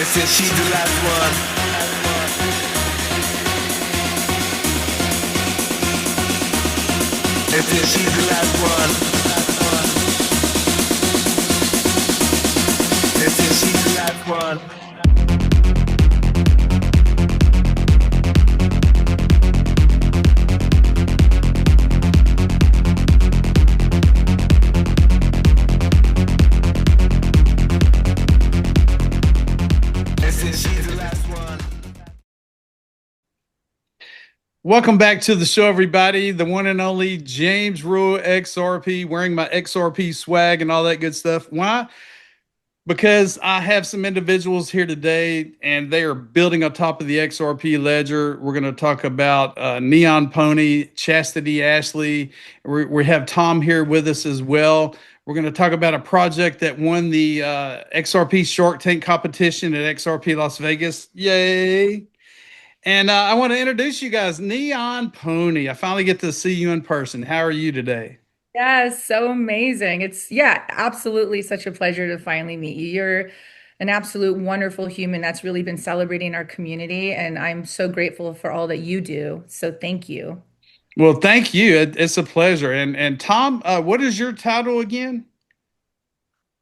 said she's the last one. They said she's the last one. They said she's the last one. Welcome back to the show, everybody. The one and only James Rule XRP, wearing my XRP swag and all that good stuff. Why? Because I have some individuals here today, and they are building on top of the XRP Ledger. We're going to talk about Neon Pony, Chastity Ashley. We have Tom here with us as well. We're going to talk about a project that won the XRP Shark Tank competition at XRP Las Vegas. Yay! And I want to introduce you guys, Neon Pony. I finally get to see you in person. How are you today? Yeah, so amazing. Yeah, absolutely such a pleasure to finally meet you. You're an absolute wonderful human that's really been celebrating our community, and I'm so grateful for all that you do. So thank you. Well, thank you. It's a pleasure. And Tom, what is your title again?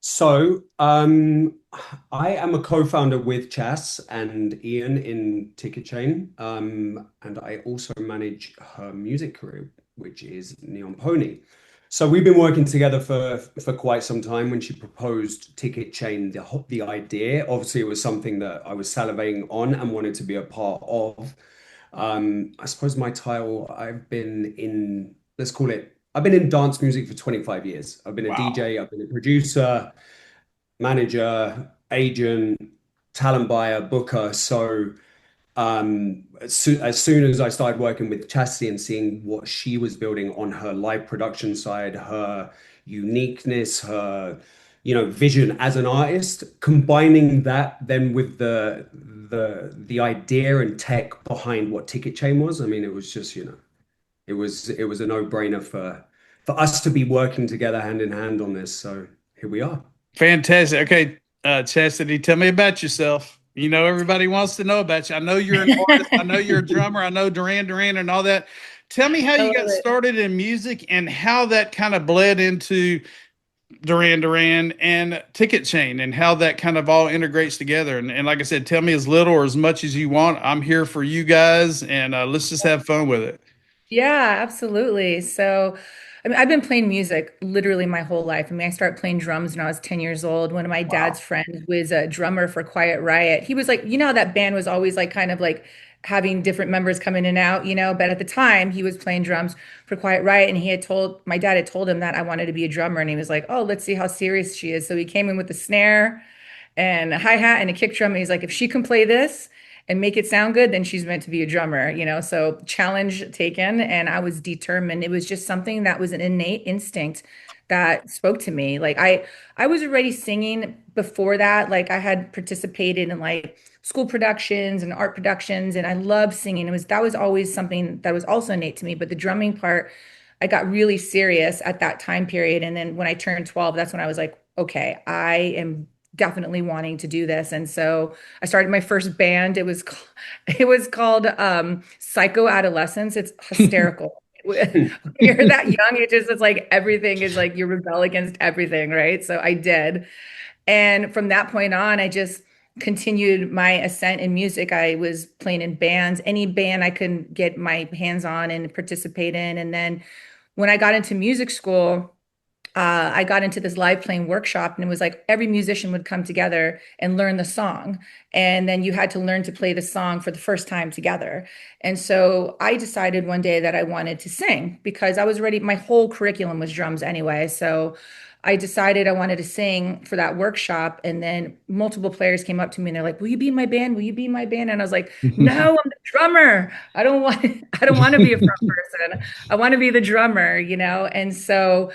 So, I am a co-founder with Chas and Ian in Ticketchain, and I also manage her music career, which is Neon Pony. So we've been working together for quite some time. When she proposed Ticketchain, the idea, obviously, it was something that I was salivating on and wanted to be a part of. I suppose my title, let's call it, I've been in dance music for 25 years. I've been a Wow. DJ, I've been a producer, manager, agent, talent buyer, booker. So as soon as I started working with Chastity and seeing what she was building on her live production side, her uniqueness, her vision as an artist, combining that then with the idea and tech behind what Ticketchain was. I mean, it was just, it was a no-brainer for us to be working together hand in hand on this. So here we are. Fantastic. Okay, Chastity, tell me about yourself. You know, everybody wants to know about you. I know you're an artist. I know you're a drummer. I know Duran Duran and all that. Tell me how I you love got it. started in music and how that kind of bled into Duran Duran and Ticketchain and how that kind of all integrates together. And like I said, tell me as little or as much as you want. I'm here for you guys, and let's just have fun with it. Yeah, absolutely. So, I mean, I've been playing music literally my whole life. I mean, I started playing drums when I was 10 years old. One of my dad's Wow. friends was a drummer for Quiet Riot. He was like, how that band was always like kind of like having different members come in and out, but at the time he was playing drums for Quiet Riot, and my dad had told him that I wanted to be a drummer, and he was like, "Oh, let's see how serious she is." So he came in with a snare and a hi-hat and a kick drum. And he's like, if she can play this and make it sound good, then she's meant to be a drummer. So challenge taken. And I was determined. It was just something that was an innate instinct that spoke to me. Like I was already singing before that. Like I had participated in like school productions and art productions, and I loved singing. That was always something that was also innate to me. But the drumming part, I got really serious at that time period. And then when I turned 12, that's when I was like, okay, I am definitely wanting to do this. And so I started my first band. It was called Psycho Adolescence. It's hysterical. When you're that young, it's like everything is like you rebel against everything, right? So I did. And from that point on, I just continued my ascent in music. I was playing in bands, any band I could get my hands on and participate in. And then when I got into music school, I got into this live playing workshop, and it was like every musician would come together and learn the song. And then you had to learn to play the song for the first time together. And so I decided one day that I wanted to sing because I was ready. My whole curriculum was drums anyway. So I decided I wanted to sing for that workshop. And then multiple players came up to me and they're like, "Will you be in my band? Will you be in my band?" And I was like, "No, I'm the drummer. I don't want to be a front person. I want to be the drummer." And so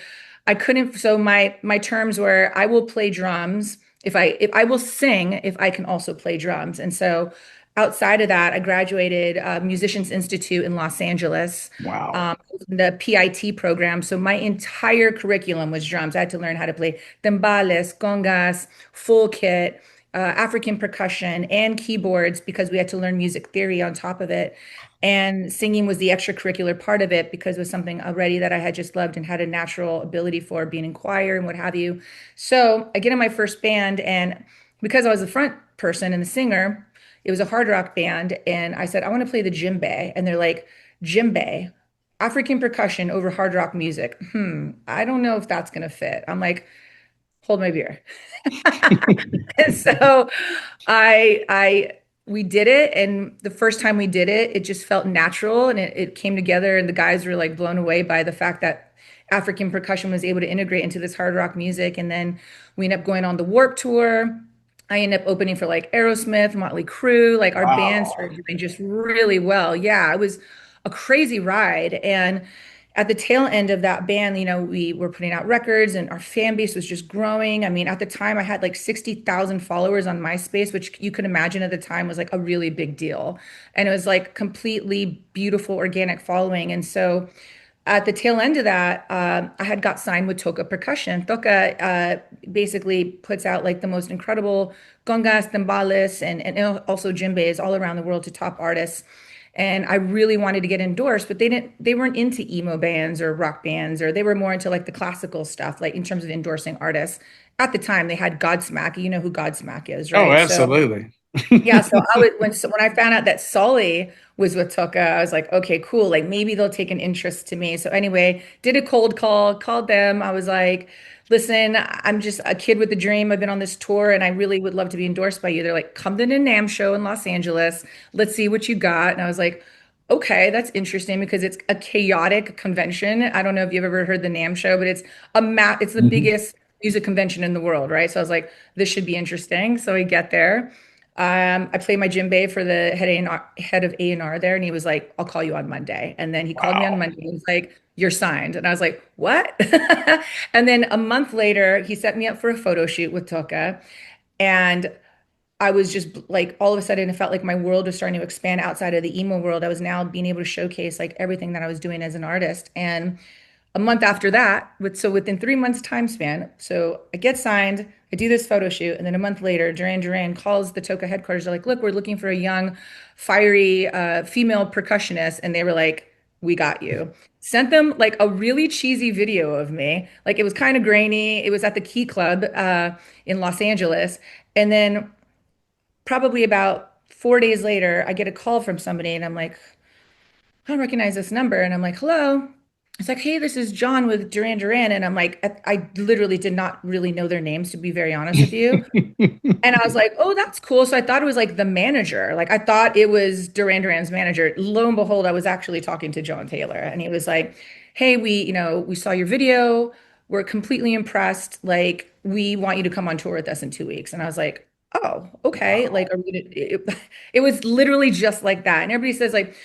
I couldn't. So my terms were, I will play drums if I will sing if I can also play drums. And so outside of that, I graduated Musicians Institute in Los Angeles, Wow. the PIT program. So my entire curriculum was drums. I had to learn how to play timbales, congas, full kit. African percussion and keyboards because we had to learn music theory on top of it. And singing was the extracurricular part of it because it was something already that I had just loved and had a natural ability for, being in choir and what have you. So I get in my first band, and because I was the front person and the singer, it was a hard rock band. And I said, I want to play the djembe. And they're like, djembe, African percussion over hard rock music. I don't know if that's going to fit. I'm like, hold my beer. And so we did it. And the first time we did it, it just felt natural and it came together. And the guys were like blown away by the fact that African percussion was able to integrate into this hard rock music. And then we ended up going on the Warp Tour. I ended up opening for like Aerosmith, Motley Crue, like our band Wow. started doing just really well. Yeah, it was a crazy ride. And at the tail end of that band, we were putting out records and our fan base was just growing. I mean, at the time I had like 60,000 followers on MySpace, which you can imagine at the time was like a really big deal. And it was like completely beautiful organic following. And so at the tail end of that, I had got signed with Toca Percussion. Toca basically puts out like the most incredible congas, timbales, and also djembes all around the world to top artists. And I really wanted to get endorsed, but they weren't into emo bands or rock bands, or they were more into like the classical stuff, like in terms of endorsing artists. At the time, they had Godsmack. You know who Godsmack is, Oh, right? So absolutely. yeah, so I would when I found out that Sully was with Tuka, I was like, okay, cool. Like maybe they'll take an interest to me. So anyway, did a cold call, called them. I was like, listen, I'm just a kid with a dream. I've been on this tour and I really would love to be endorsed by you. They're like, come to the NAMM show in Los Angeles. Let's see what you got. And I was like, okay, that's interesting because it's a chaotic convention. I don't know if you've ever heard the NAMM show, but it's the Mhm. biggest music convention in the world, right? So I was like, this should be interesting. So I get there. I played my djembe for the head of A&R there, and he was like, "I'll call you on Monday." And then he called me on Wow. Monday. He was like, "You're signed." And I was like, "What?" And then a month later, he set me up for a photo shoot with Toka, and I was just like, all of a sudden, it felt like my world was starting to expand outside of the emo world. I was now being able to showcase like everything that I was doing as an artist, and a month after that, within 3 months time span, so I get signed, I do this photo shoot, and then a month later, Duran Duran calls the Toca headquarters. They're like, "Look, we're looking for a young, fiery female percussionist," and they were like, "We got you." Sent them like a really cheesy video of me, like it was kind of grainy. It was at the Key Club in Los Angeles, and then probably about 4 days later, I get a call from somebody, and I'm like, I don't recognize this number. And I'm like, hello. It's like, hey, this is John with Duran Duran. And I'm like, I literally did not really know their names, to be very honest with you. And I was like, oh, that's cool. So I thought it was like the manager. Like I thought it was Duran Duran's manager. Lo and behold, I was actually talking to John Taylor. And he was like, hey, we saw your video. We're completely impressed. Like, we want you to come on tour with us in 2 weeks. And I was like, oh, okay. Like, Wow. are we gonna, it was literally just like that. And everybody says, like,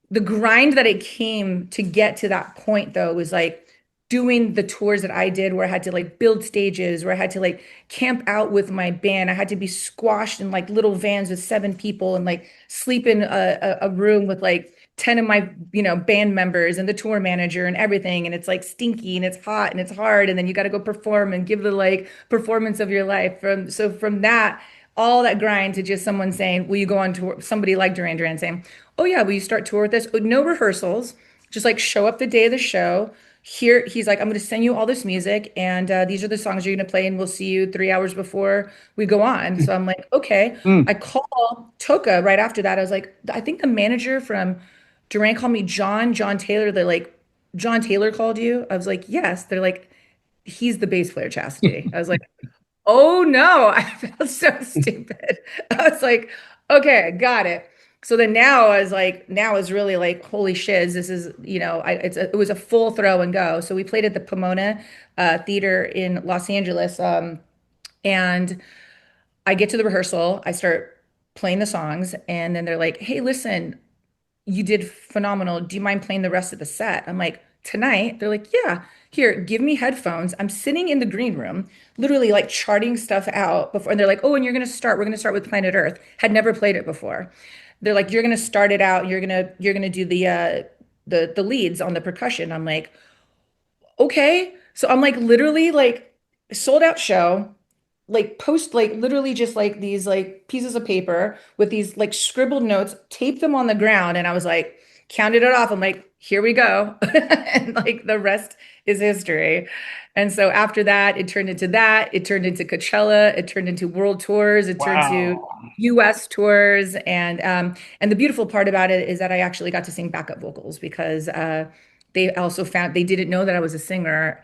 the grind that it came to get to that point though was like doing the tours that I did where I had to like build stages, where I had to like camp out with my band. I had to be squashed in like little vans with 7 people and like sleep in a room with like 10 of my, band members and the tour manager and everything. And it's like stinky and it's hot and it's hard. And then you got to go perform and give the like performance of your life. From that, all that grind to just someone saying, will you go on tour? Somebody like Duran Duran saying, oh yeah, will you start tour with us? No rehearsals, just like show up the day of the show. Here, he's like, I'm going to send you all this music, and these are the songs you're going to play, and we'll see you 3 hours before we go on. So I'm like, okay. Mm. I call Toka right after that. I was like, I think the manager from Duran called me John Taylor. They're like, John Taylor called you? I was like, yes. They're like, he's the bass player, Chastity. I was like, oh no, I felt so stupid. I was like, okay, got it. So then now I was like, now is really like, holy shiz, this is, it was a full throw and go. So we played at the Pomona Theater in Los Angeles. And I get to the rehearsal, I start playing the songs, and then they're like, hey, listen, you did phenomenal. Do you mind playing the rest of the set? I'm like, tonight? They're like, yeah, here, give me headphones. I'm sitting in the green room, literally like charting stuff out before. And they're like, oh, and we're gonna start with Planet Earth. Had never played it before. They're like, you're gonna start it out. You're gonna do the leads on the percussion. I'm like, okay. So I'm like literally like sold out show. like post like literally just like these like pieces of paper with these like scribbled notes, taped them on the ground, and I was like counted it off. I'm like, here we go. And like the rest is history. And so after that, it turned into that, it turned into Coachella, it turned into world tours, it turned to Wow. US tours. And the beautiful part about it is that I actually got to sing backup vocals because they also found they didn't know that I was a singer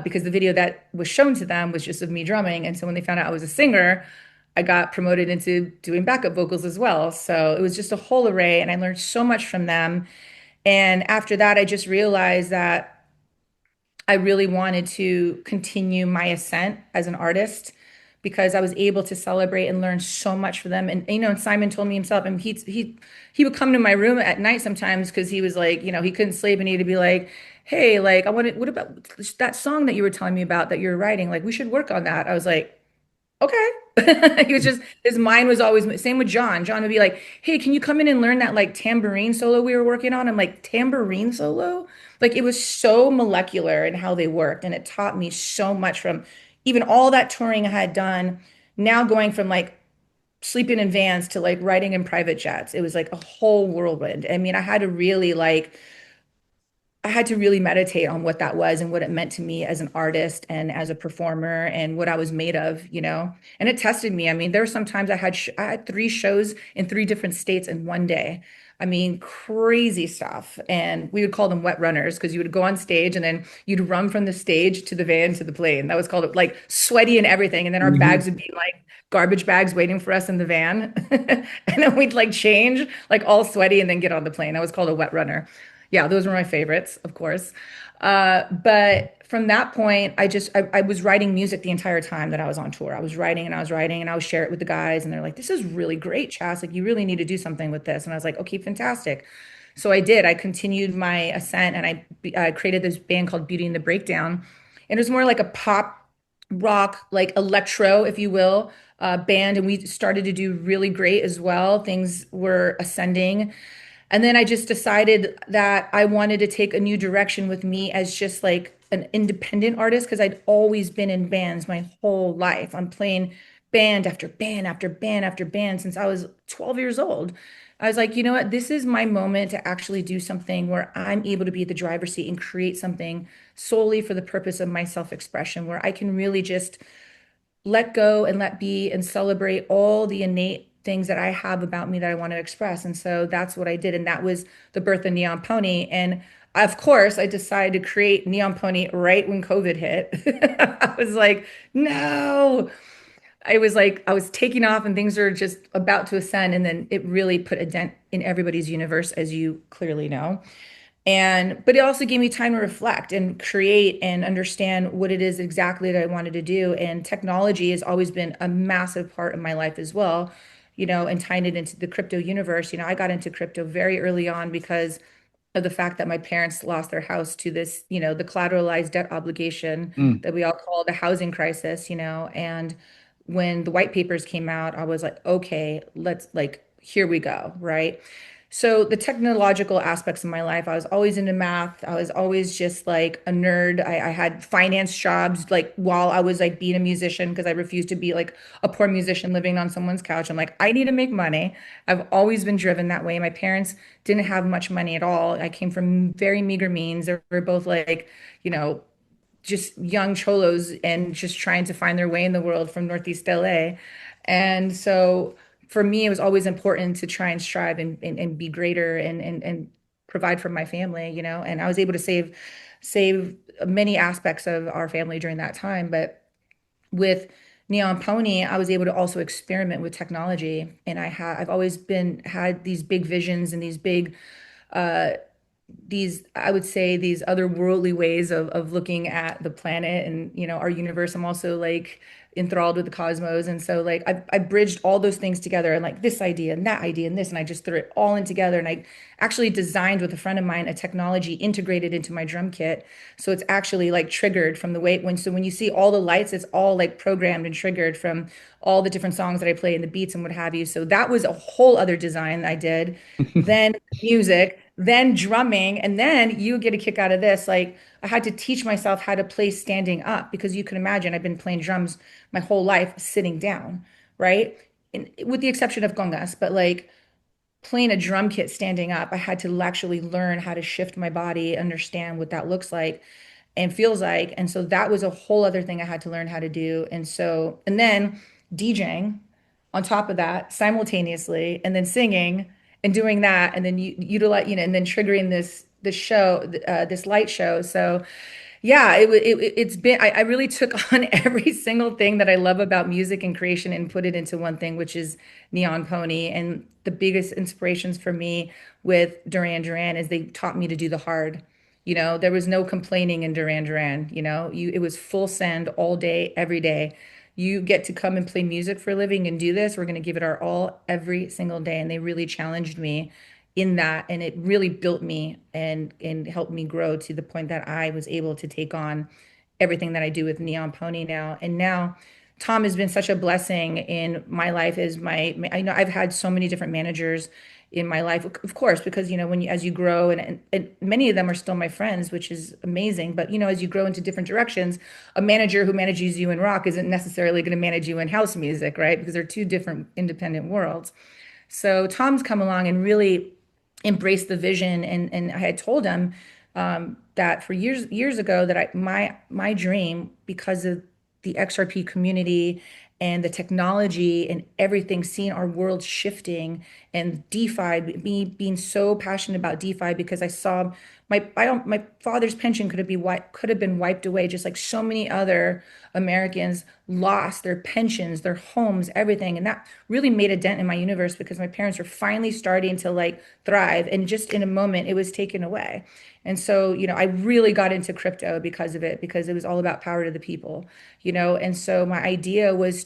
because the video that was shown to them was just of me drumming. And so when they found out I was a singer, I got promoted into doing backup vocals as well. So it was just a whole array, and I learned so much from them. And after that, I just realized that I really wanted to continue my ascent as an artist because I was able to celebrate and learn so much from them. And and Simon told me himself, and he would come to my room at night sometimes because he was like, he couldn't sleep, and he'd be like, "Hey, like, what about that song that you were telling me about that you're writing? Like, we should work on that." I was like, okay. He was just, his mind was always, same with John. John would be like, hey, can you come in and learn that like tambourine solo we were working on? I'm like, tambourine solo? Like it was so molecular in how they worked. And it taught me so much from even all that touring I had done, now going from like sleeping in vans to like riding in private jets. It was like a whole whirlwind. I mean, I had to really meditate on what that was and what it meant to me as an artist and as a performer and what I was made of. And it tested me. I mean, there were some times I had 3 shows in 3 different states in one day. I mean, crazy stuff. And we would call them wet runners because you would go on stage and then you'd run from the stage to the van to the plane. That was called like sweaty and everything. And then our bags Mhm. would be like garbage bags waiting for us in the van. And then we'd like change, like all sweaty, and then get on the plane. That was called a wet runner. Yeah, those were my favorites, of course. But from that point, I was writing music the entire time that I was on tour. I was writing and I was writing and I would share it with the guys, and they're like, "This is really great, Chas. Like, you really need to do something with this." And I was like, "Okay, fantastic." So I did. I continued my ascent, and I created this band called Beauty and the Breakdown, and it was more like a pop rock, like electro, if you will, band. And we started to do really great as well. Things were ascending. And then I just decided that I wanted to take a new direction with me as just like an independent artist because I'd always been in bands my whole life. I'm playing band after band after band after band since I was 12 years old. I was like, you know what? This is my moment to actually do something where I'm able to be at the driver's seat and create something solely for the purpose of my self-expression, where I can really just let go and let be and celebrate all the innate things that I have about me that I want to express. And so that's what I did. And that was the birth of Neon Pony. And of course, I decided to create Neon Pony right when COVID hit. I was like, no. I was like, I was taking off and things are just about to ascend. And then it really put a dent in everybody's universe, as you clearly know. But it also gave me time to reflect and create and understand what it is exactly that I wanted to do. And technology has always been a massive part of my life as well, and tying it into the crypto universe. I got into crypto very early on because of the fact that my parents lost their house to this, the collateralized debt obligation Mm. that we all call the housing crisis. And when the white papers came out, I was like, okay, let's like, here we go, right? So the technological aspects of my life, I was always into math. I was always just like a nerd. I had finance jobs like while I was like being a musician because I refused to be like a poor musician living on someone's couch. I'm like, I need to make money. I've always been driven that way. My parents didn't have much money at all. I came from very meager means. They were both like, you know, just young cholos and just trying to find their way in the world from Northeast LA. And so for me, it was always important to try and strive and be greater and provide for my family. And I was able to save many aspects of our family during that time. But with Neon Pony, I was able to also experiment with technology. And I've always had these big visions and uh I would say these otherworldly ways of looking at the planet and our universe. I'm also like enthralled with the cosmos, and so like I bridged all those things together and like this idea and that idea and this, and I just threw it all in together. And I actually designed with a friend of mine a technology integrated into my drum kit, so it's actually like triggered from the way when you see all the lights, it's all like programmed and triggered from all the different songs that I play and the beats and what have you. So that was a whole other design I did. Then music, then drumming, and then you get a kick out of this. Like I had to teach myself how to play standing up because you can imagine I've been playing drums my whole life sitting down, right? And with the exception of congas, but like playing a drum kit standing up, I had to actually learn how to shift my body, understand what that looks like and feels like. And so that was a whole other thing I had to learn how to do. And so, and then DJing on top of that simultaneously, and then singing and doing that, and then you utilize, and then triggering this show, this light show. So yeah, it's been, I really took on every single thing that I love about music and creation and put it into one thing, which is Neon Pony. And the biggest inspirations for me with Duran Duran is they taught me to do the hard. There was no complaining in Duran Duran, it was full send all day, every day. You get to come and play music for a living and do this. We're going to give it our all every single day. And they really challenged me in that, and it really built me and helped me grow to the point that I was able to take on everything that I do with Neon Pony now. And now Tom has been such a blessing in my life as I know I've had so many different managers in my life, of course, because as you grow, and many of them are still my friends, which is amazing. But as you grow into different directions, a manager who manages you in rock isn't necessarily going to manage you in house music, right? Because they're two different independent worlds. So Tom's come along and really embraced the vision, and I had told him that for years ago that my dream, because of the XRP community and the technology and everything, seeing our world shifting, and DeFi, me being so passionate about DeFi because I saw my father's pension could have been wiped away, just like so many other Americans lost their pensions, their homes, everything. And that really made a dent in my universe because my parents were finally starting to like thrive, and just in a moment it was taken away. And so, I really got into crypto because of it, because it was all about power to the people, And so my idea was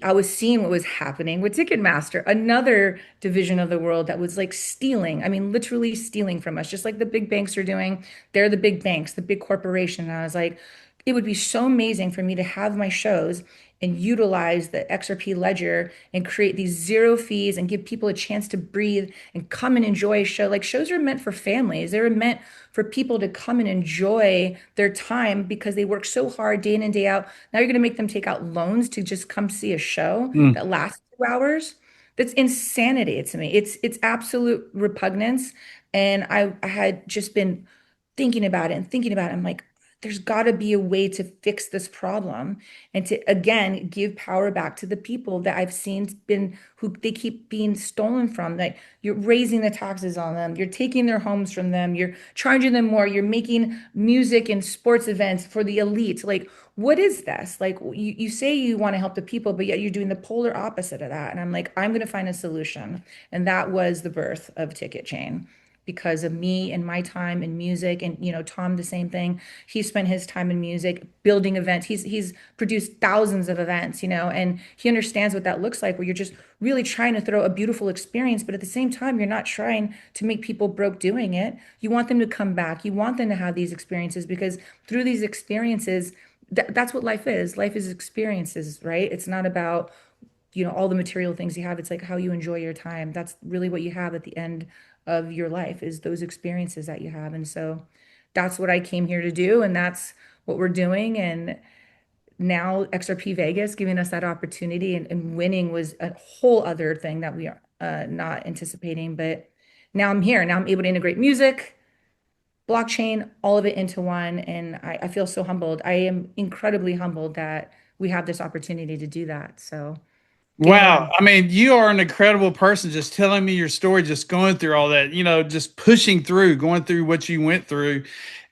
I was seeing what was happening with Ticketmaster, another division of the world that was like stealing. I mean, literally stealing from us, just like the big banks are doing. They're the big banks, the big corporation. And I was like, it would be so amazing for me to have my shows and utilize the XRP Ledger and create these zero fees and give people a chance to breathe and come and enjoy a show. Like, shows are meant for families. They're meant for people to come and enjoy their time because they work so hard day in and day out. Now you're going to make them take out loans to just come see a show that lasts 2 hours. That's insanity to me. It's absolute repugnance. And I had just been thinking about it and thinking about it. I'm like, there's got to be a way to fix this problem and to, again, give power back to the people that I've seen who they keep being stolen from. Like, you're raising the taxes on them, you're taking their homes from them, you're charging them more, you're making music and sports events for the elite. Like, what is this? Like, you say you want to help the people, but yet you're doing the polar opposite of that. And I'm like, I'm going to find a solution. And that was the birth of Ticketchain, because of me and my time in music. And Tom, the same thing. He spent his time in music building events. He's produced thousands of events, and he understands what that looks like, where you're just really trying to throw a beautiful experience, but at the same time you're not trying to make people broke doing it. You want them to come back, you want them to have these experiences, because through these experiences, that's what life is. Life is experiences, right? It's not about all the material things you have. It's like how you enjoy your time. That's really what you have at the end of your life, is those experiences that you have. And so that's what I came here to do, and that's what we're doing. And now XRP Vegas giving us that opportunity, and winning was a whole other thing that we are not anticipating. But now I'm here. Now I'm able to integrate music, blockchain, all of it into one. And I feel so humbled. I am incredibly humbled that we have this opportunity to do that. So Wow. I mean, you are an incredible person, just telling me your story, just going through all that, just pushing through, going through what you went through,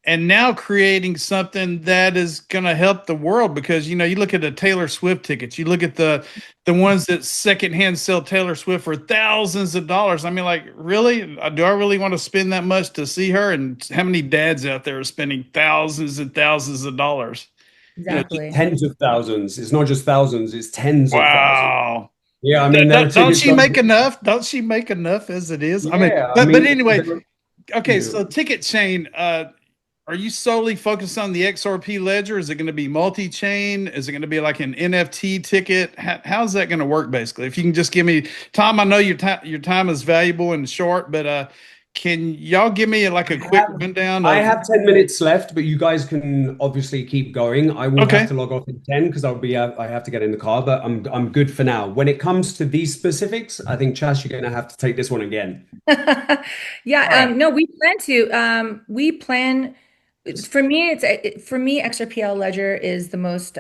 and now creating something that is going to help the world. Because, you look at the Taylor Swift tickets, you look at the ones that secondhand sell Taylor Swift for thousands of dollars. I mean, like, really? Do I really want to spend that much to see her? And how many dads out there are spending thousands and thousands of dollars? exactly. Tens of thousands. It's not just thousands, it's tens of thousands. Wow. Yeah, I mean, there are Don't tickets. she make enough? Don't she make enough as it is? I mean, Yeah, but anyway, okay. yeah. So Ticketchain, are you solely focused on the XRP ledger? Is it going to be multi-chain? Is it going to be like an NFT ticket? How's that going to work basically? If you can just give me, Tom, I know your time is valuable and short, but can y'all give me like a quick rundown I of? have 10 minutes left, but you guys can obviously keep going. I will have Okay. to log off in 10 because I have to get in the car, but I'm good for now. When it comes to these specifics, I think Chas, you're gonna have to take this one again. Yeah, All right. no, we plan to. We plan for me, for me, XRPL Ledger is the most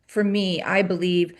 for me, I believe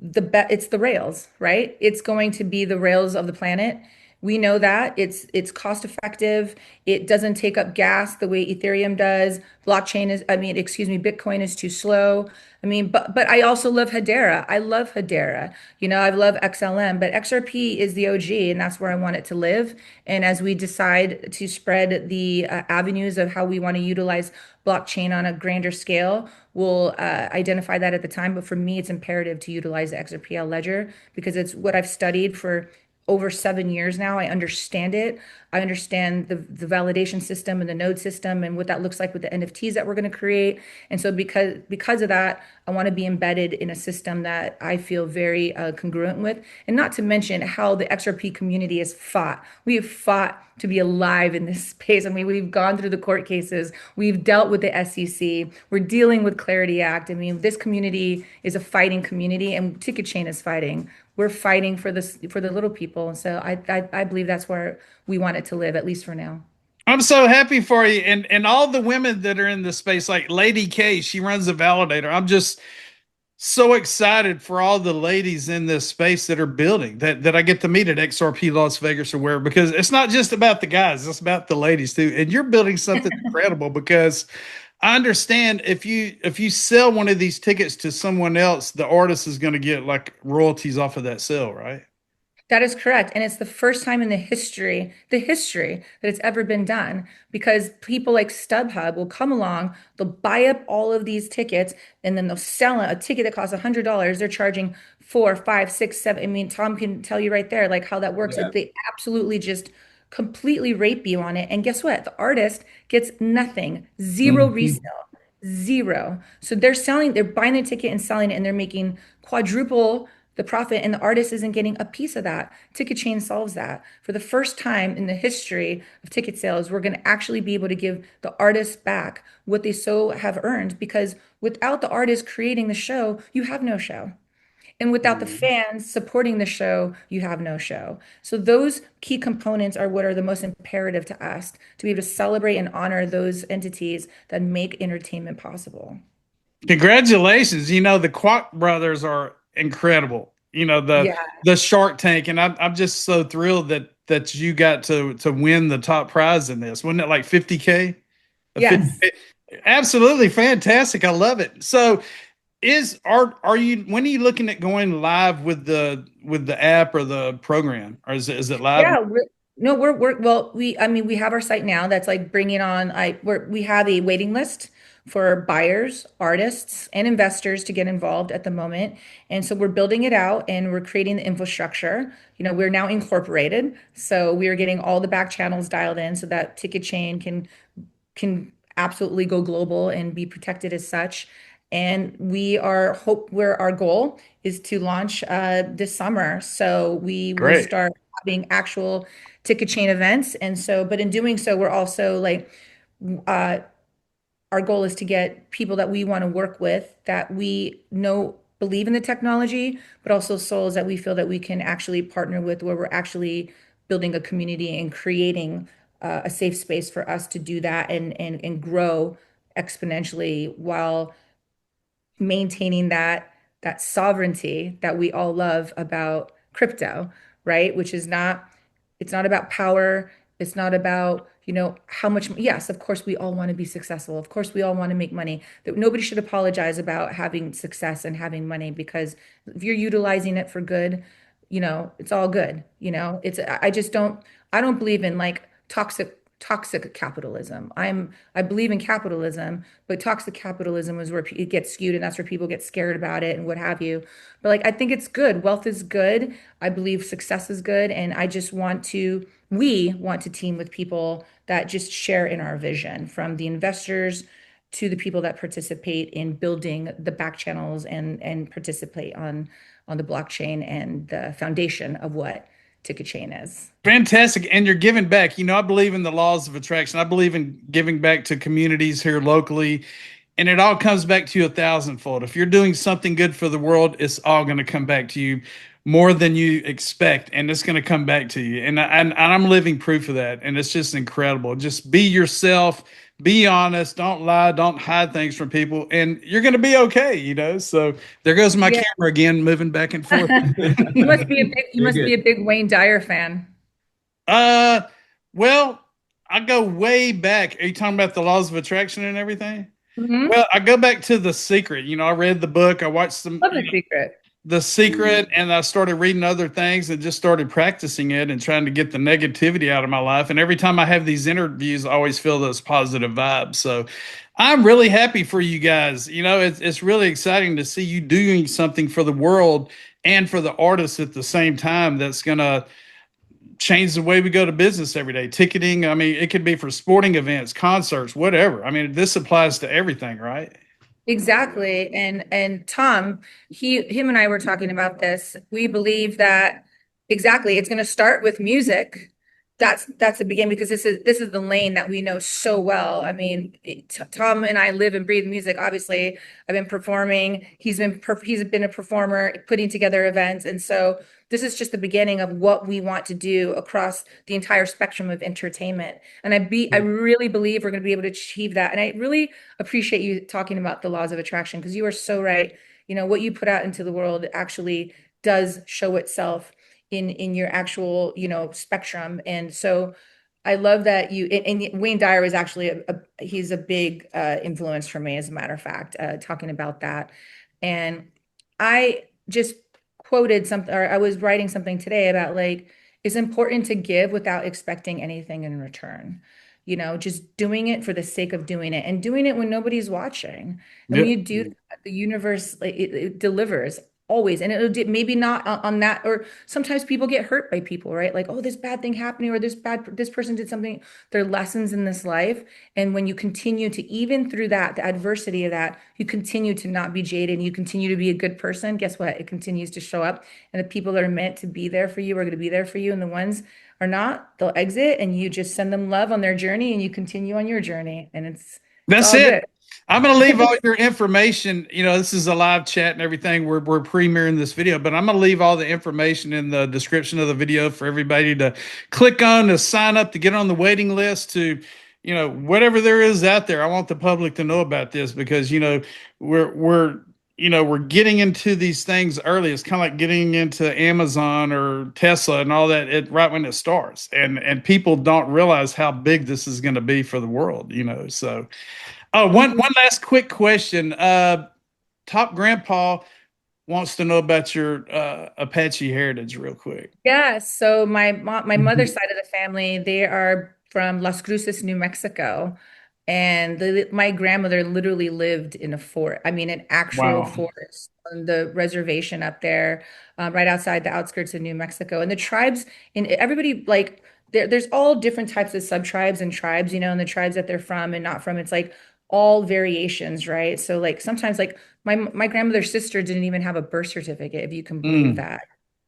it's the rails, right? It's going to be the rails of the planet. We know that it's cost effective. It doesn't take up gas the way Ethereum does. Blockchain is, I mean, excuse me, Bitcoin is too slow. I mean, but I also love Hedera. I love Hedera. You know, I love XLM, but XRP is the OG, and that's where I want it to live. And as we decide to spread the avenues of how we want to utilize blockchain on a grander scale, we'll identify that at the time. But for me, it's imperative to utilize the XRPL ledger because it's what I've studied for over 7 years now. I understand it. I understand the validation system and the node system and what that looks like with the NFTs that we're going to create. And so because of that, I want to be embedded in a system that I feel very congruent with. And not to mention how the XRP community has fought. We have fought to be alive in this space. I mean, we've gone through the court cases. We've dealt with the SEC. We're dealing with Clarity Act. I mean, this community is a fighting community, and Ticketchain is fighting. We're fighting for this for the little people. So I believe that's where we want it to live, at least for now. I'm so happy for you and all the women that are in this space, like Lady K, she runs a validator. I'm just so excited for all the ladies in this space that are building that I get to meet at XRP Las Vegas or where, because it's not just about the guys, it's about the ladies too. And you're building something incredible because I understand if you sell one of these tickets to someone else, the artist is going to get like royalties off of that sale, right? That is correct. And it's the first time in the history that it's ever been done because people like StubHub will come along, they'll buy up all of these tickets, and then they'll sell a ticket that costs $100. They're charging four, five, six, seven. I mean, Tom can tell you right there, like how that works. Yeah. They absolutely just completely rape you on it. And guess what? The artist gets nothing, zero Mhm. resale. Zero. So they're buying the ticket and selling it, and they're making quadruple the profit, and the artist isn't getting a piece of that. Ticketchain solves that. For the first time in the history of ticket sales, we're going to actually be able to give the artists back what they so have earned because without the artist creating the show, you have no show. And without the Mm. fans supporting the show, you have no show. So those key components are what are the most imperative to us to be able to celebrate and honor those entities that make entertainment possible. Congratulations. You know, the Kwok brothers are incredible. You know, Yeah. the Shark Tank, and I'm just so thrilled that you got to win the top prize in this. Wasn't it like 50K? A Yes. 50K? Absolutely fantastic. I love it. So are you when are you looking at going live with the app or the program? Or is it live? Yeah, no, well, I mean, we have our site now that's like bringing on, we have a waiting list for buyers, artists, and investors to get involved at the moment. And so we're building it out and we're creating the infrastructure. You know, we're now incorporated. So we are getting all the back channels dialed in so that Ticket Chain can absolutely go global and be protected as such. And where our goal is to launch this summer. So we will Great. start having actual ticket chain events. And so, but in doing so, we're also like uh, our goal is to get people that we want to work with that we know believe in the technology, but also souls that we feel that we can actually partner with, where we're actually building a community and creating a safe space for us to do that and grow exponentially while maintaining that sovereignty that we all love about crypto, right? Which is not it's not about power. It's not about, how much. Yes, of course, we all want to be successful. Of course, we all want to make money. That nobody should apologize about having success and having money because if you're utilizing it for good, it's all good. I don't believe in like toxic capitalism. I believe in capitalism, but toxic capitalism is where it gets skewed and that's where people get scared about it and what have you. But like I think it's good. Wealth is good. I believe success is good and we want to team with people that just share in our vision, from the investors to the people that participate in building the back channels and participate on the blockchain and the foundation of what Ticketchain is. Fantastic. And you're giving back. I believe in the laws of attraction. I believe in giving back to communities here locally. And it all comes back to you a thousandfold. If you're doing something good for the world, it's all going to come back to you more than you expect. And it's going to come back to you. And I'm living proof of that. And it's just incredible. Just be yourself, be honest, don't lie, don't hide things from people, and you're going to be okay. So there goes my Yeah. camera again, moving back and forth. You must be a big, you Very must be a good. big Wayne Dyer fan. Uh, well, I go way back. Are you talking about the laws of attraction and everything? Hmm. Well, I go back to The Secret. I read the book. I watched Love The Secret. The Secret, and I started reading other things and just started practicing it and trying to get the negativity out of my life. And every time I have these interviews, I always feel those positive vibes. So I'm really happy for you guys. It's really exciting to see you doing something for the world and for the artists at the same time that's going to change the way we go to business every day. Ticketing, I mean, it could be for sporting events, concerts, whatever. I mean, this applies to everything, right? Exactly. And Tom, him and I were talking about this. We believe that exactly it's going to start with music. That's the beginning because this is the lane that we know so well. I mean, Tom and I live and breathe music. Obviously, I've been performing. He's been a performer, putting together events, and so this is just the beginning of what we want to do across the entire spectrum of entertainment. And I really believe we're going to be able to achieve that. And I really appreciate you talking about the laws of attraction because you are so right. What you put out into the world actually does show itself in your actual, spectrum. And so I love that and Wayne Dyer is actually he's a big influence for me, as a matter of fact, talking about that. And I just quoted something, or I was writing something today about like, it's important to give without expecting anything in return. Just doing it for the sake of doing it and doing it when nobody's watching. And when Yep. you do that, the universe, like, it delivers always. And maybe not on that, or sometimes people get hurt by people, right? Like, oh, this bad thing happening, or this person did something. There are lessons in this life. And when you continue to, even through that, the adversity of that, you continue to not be jaded and you continue to be a good person, guess what? It continues to show up. And the people that are meant to be there for you are going to be there for you. And the ones are not, they'll exit, and you just send them love on their journey and you continue on your journey. And it's That's all it. good. I'm going to leave all your information. This is a live chat and everything. We're premiering this video, but I'm going to leave all the information in the description of the video for everybody to click on, to sign up, to get on the waiting list, to, whatever there is out there. I want the public to know about this because, we're getting into these things early. It's kind of like getting into Amazon or Tesla and all that right when it starts. And people don't realize how big this is going to be for the world. So, oh, one last quick question. Top Grandpa wants to know about your Apache heritage real quick. Yeah, so my mother's side of the family, they are from Las Cruces, New Mexico. And my grandmother literally lived in a fort. I mean, an actual Wow. forest on the reservation up there, right outside the outskirts of New Mexico. And the tribes, and everybody, like, there's all different types of sub-tribes and tribes, and the tribes that they're from and not from. It's like all variations, right? So like sometimes like my grandmother's sister didn't even have a birth certificate, if you can believe Mm. that.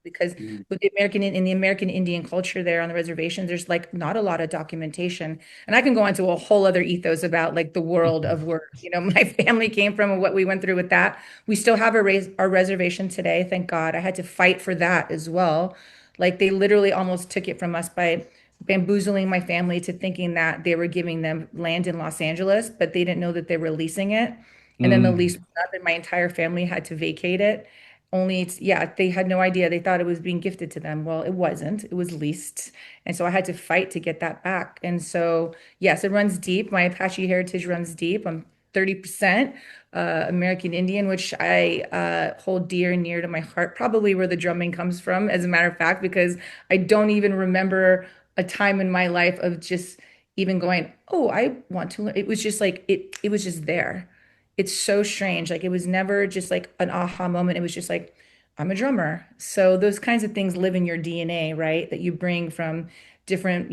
Because with the American Indian culture there on the reservation, there's like not a lot of documentation. And I can go into a whole other ethos about like the world of work. My family came from and what we went through with that. We still have our reservation today, thank God. I had to fight for that as well. Like they literally almost took it from us by bamboozling my family to thinking that they were giving them land in Los Angeles, but they didn't know that they were leasing it. And then the lease Mm. was up and my entire family had to vacate it. Only yeah, they had no idea. They thought it was being gifted to them. Well, it wasn't. It was leased. And so I had to fight to get that back. And so, yes, it runs deep. My Apache heritage runs deep. I'm 30% American Indian, which I hold dear and near to my heart, probably where the drumming comes from, as a matter of fact, because I don't even remember a time in my life of just even going, oh, I want to learn. It was just like it was just there. It's so strange. Like it was never just like an aha moment. It was just like, I'm a drummer. So those kinds of things live in your DNA, right? That you bring from different,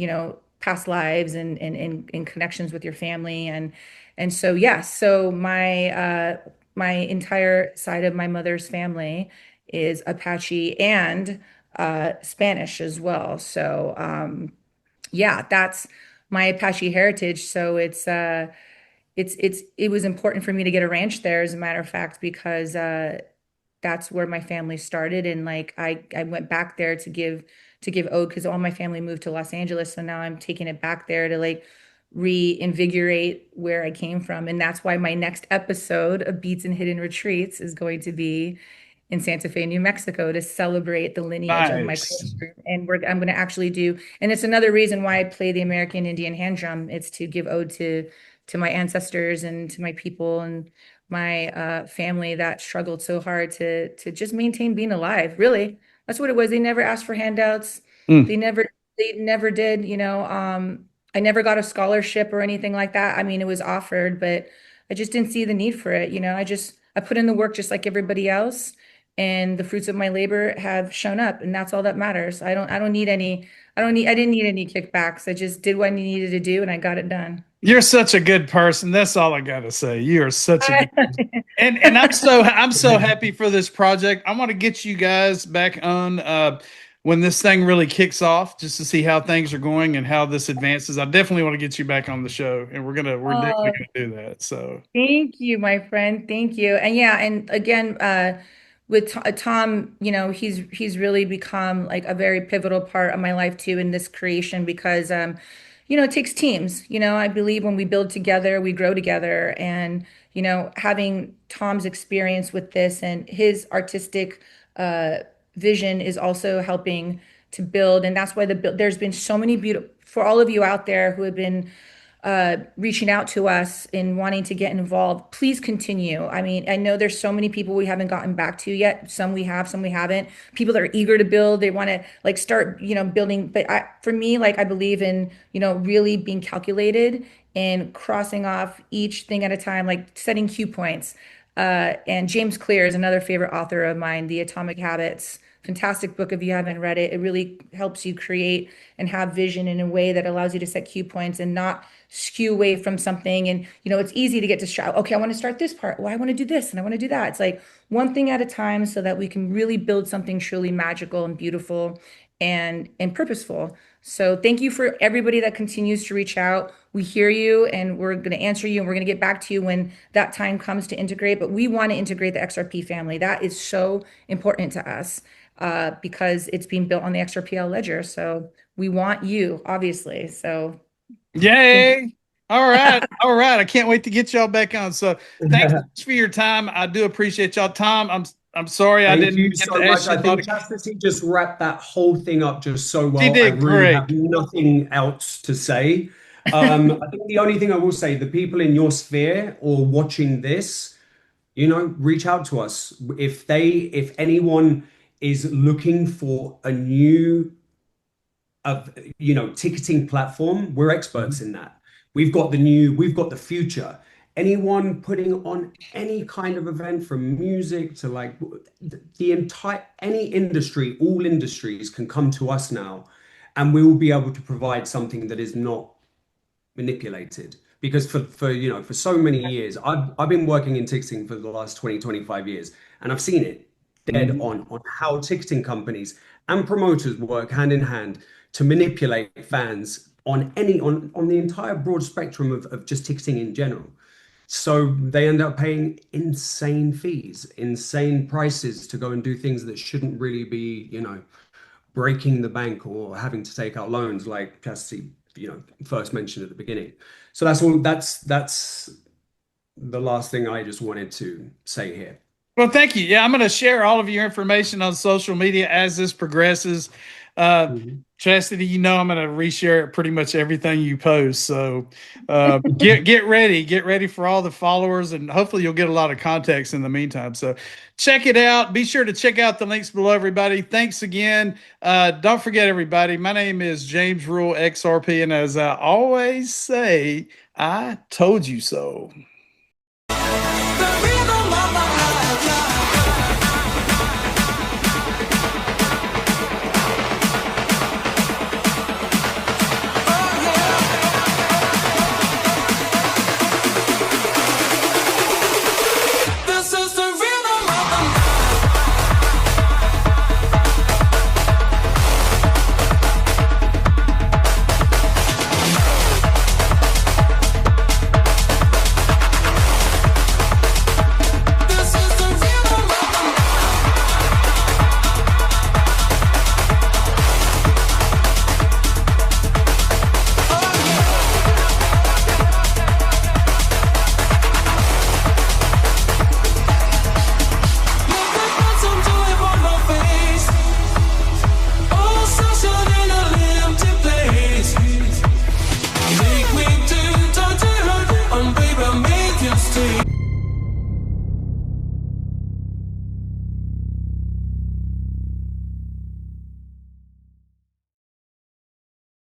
past lives and connections with your family. And so yes, so my entire side of my mother's family is Apache and Spanish as well. So yeah, that's my Apache heritage. So it was important for me to get a ranch there, as a matter of fact, because that's where my family started, and like I went back there to give ode because all my family moved to Los Angeles, so now I'm taking it back there to like reinvigorate where I came from, and that's why my next episode of Beats and Hidden Retreats is going to be in Santa Fe, New Mexico, to celebrate the lineage of my Nice. culture. And I'm going to actually do, and it's another reason why I play the American Indian hand drum. It's to give ode to my ancestors and to my people and my family that struggled so hard to just maintain being alive. Really, that's what it was. They never asked for handouts. Mm. They never they never did. You know, I never got a scholarship or anything like that. I mean, it was offered, but I just didn't see the need for it. You know, I put in the work just like everybody else, and the fruits of my labor have shown up, and that's all that matters. I don't need any. I didn't need any kickbacks. I just did what I needed to do, and I got it done. You're such a good person. That's all I gotta say. You are such a good and I'm so happy for this project. I want to get you guys back on when this thing really kicks off, just to see how things are going and how this advances. I definitely want to get you back on the show, and we're definitely Oh, gonna do that. So thank you, my friend. Thank you. And yeah, and again, with Tom, you know, he's really become like a very pivotal part of my life too in this creation because you know, it takes teams. You know, I believe when we build together, we grow together. And, you know, having Tom's experience with this and his artistic uh vision is also helping to build. And that's why there's been so many beautiful for all of you out there who have been reaching out to us and wanting to get involved, please continue. I mean, I know there's so many people we haven't gotten back to yet. Some we have, some we haven't. People that are eager to build, they want to like start, you know, building. But for me, like I believe in, you know, really being calculated and crossing off each thing at a time, like setting cue points. And James Clear is another favorite author of mine, The Atomic Habits. Fantastic book if you haven't read it. It really helps you create and have vision in a way that allows you to set cue points and not skew away from something. And, you know, it's easy to get distracted. Okay, I want to start this part. Well, I want to do this and I want to do that. It's like one thing at a time so that we can really build something truly magical and beautiful and purposeful. So thank you for everybody that continues to reach out. We hear you and we're going to answer you and we're going to get back to you when that time comes to integrate. But we want to integrate the XRP family. That is so important to us because it's being built on the XRPL ledger. So we want you, obviously. So thank you. yay. All right. All right. I can't wait to get y'all back on. So thanks so much for your time. I do appreciate y'all. Tom, I'm sorry I Thank didn't you get so to much. ask you I a lot think of. Chastity just wrapped that whole thing up just so She well. I did really great. have nothing else to say. I think the only thing I will say, the people in your sphere or watching this, you know, reach out to us. If anyone is looking for a new of ticketing platform, we're experts in that. We've got the future. Anyone putting on any kind of event from music to like the entire any industry, all industries can come to us now, and we will be able to provide something that is not manipulated. Because for so many years, I've been working in ticketing for the last 20-25 years, and I've seen it dead Mhm. on how ticketing companies and promoters work hand in hand to manipulate fans on the entire broad spectrum of just ticketing in general. So they end up paying insane fees, insane prices to go and do things that shouldn't really be, breaking the bank or having to take out loans like Chastity, first mentioned at the beginning. So that's the last thing I just wanted to say here. Well, thank you. Yeah, I'm going to share all of your information on social media as this progresses. Uh, Mhm. Chastity, you know I'm going to reshare pretty much everything you post. So get ready for all the followers, and hopefully you'll get a lot of context in the meantime. So check it out. Be sure to check out the links below, everybody. Thanks again. Don't forget, everybody, my name is James Rule XRP, and as I always say, I told you so.